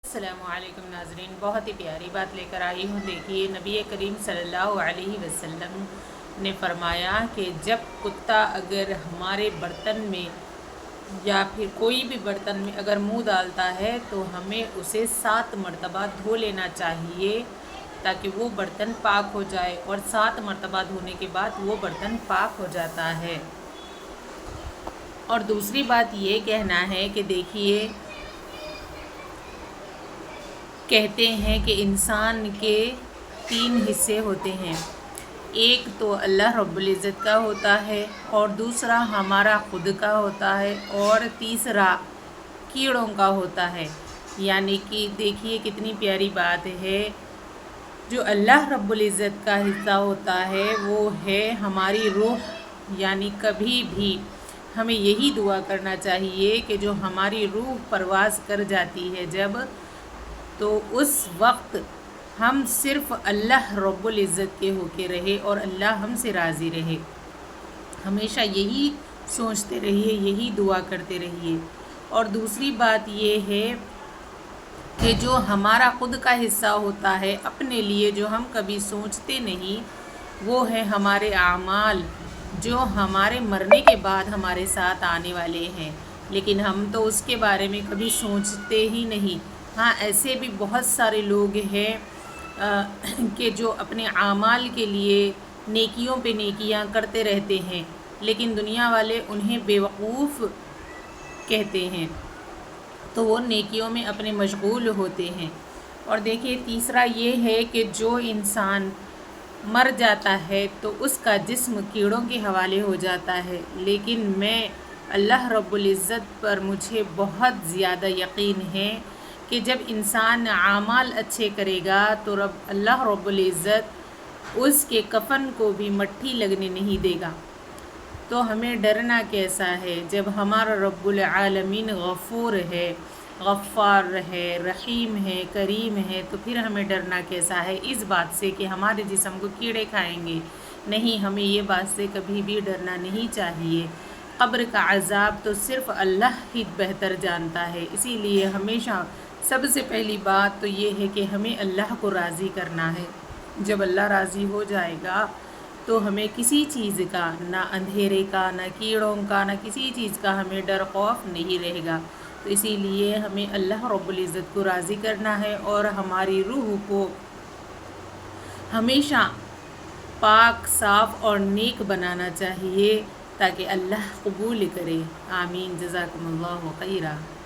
अस्सलामुअलैकुम नाज़रीन, बहुत ही प्यारी बात लेकर आई हूँ। देखिए, नबी करीम सल्लल्लाहु अलैहि वसल्लम ने फरमाया कि जब कुत्ता अगर हमारे बर्तन में या फिर कोई भी बर्तन में अगर मुंह डालता है तो हमें उसे 7 मरतबा धो लेना चाहिए ताकि वो बर्तन पाक हो जाए, और 7 मरतबा धोने के बाद वो बर्तन पाक हो जाता है। और दूसरी बात ये कहना है कि देखिए, कहते हैं कि इंसान के 3 हिस्से होते हैं। एक तो अल्लाह रब्बुल इज़्ज़त का होता है, और दूसरा हमारा खुद का होता है, और तीसरा कीड़ों का होता है। यानी कि देखिए कितनी प्यारी बात है। जो अल्लाह रब्बुल इज़्ज़त का हिस्सा होता है वो है हमारी रूह। यानी कभी भी हमें यही दुआ करना चाहिए कि जो हमारी रूह परवाज़ कर जाती है जब, तो उस वक्त हम सिर्फ़ अल्लाह रब्बुल इज़्ज़त के होके रहे और अल्लाह हमसे राज़ी रहे। हमेशा यही सोचते रहिए, यही दुआ करते रहिए। और दूसरी बात ये है कि जो हमारा खुद का हिस्सा होता है अपने लिए, जो हम कभी सोचते नहीं, वो है हमारे आमाल, जो हमारे मरने के बाद हमारे साथ आने वाले हैं, लेकिन हम तो उसके बारे में कभी सोचते ही नहीं। हाँ, ऐसे भी बहुत सारे लोग हैं कि जो अपने आमाल के लिए नेकियों पे नेकियां करते रहते हैं, लेकिन दुनिया वाले उन्हें बेवकूफ़ कहते हैं, तो वो नेकियों में अपने मशगूल होते हैं। और देखिए, तीसरा ये है कि जो इंसान मर जाता है तो उसका जिस्म कीड़ों के हवाले हो जाता है, लेकिन मैं अल्लाह रब्बुल इज़्ज़त पर मुझे बहुत ज़्यादा यकीन है कि जब इंसान आमाल अच्छे करेगा तो अल्लाह रब्बुल इज़्ज़त उसके कफन को भी मट्ठी लगने नहीं देगा। तो हमें डरना कैसा है जब हमारा रब्बुल आलमीन गफ़ूर है, गफ़्फ़ार है, रहीम है, करीम है, तो फिर हमें डरना कैसा है इस बात से कि हमारे जिस्म को कीड़े खाएंगे। नहीं, हमें ये बात से कभी भी डरना नहीं चाहिए। क़ब्र का अज़ाब तो सिर्फ़ अल्लाह ही बेहतर जानता है। इसीलिए हमेशा सबसे पहली बात तो ये है कि हमें अल्लाह को राज़ी करना है। जब अल्लाह राज़ी हो जाएगा तो हमें किसी चीज़ का, ना अंधेरे का, ना कीड़ों का, ना किसी चीज़ का हमें डर खौफ नहीं रहेगा। तो इसीलिए हमें अल्लाह रब्बुल इज़्ज़त को राज़ी करना है और हमारी रूह को हमेशा पाक, साफ़ और नेक बनाना चाहिए ताकि अल्लाह कबूल करे। आमीन। जज़ाकुमुल्लाहु खैरा।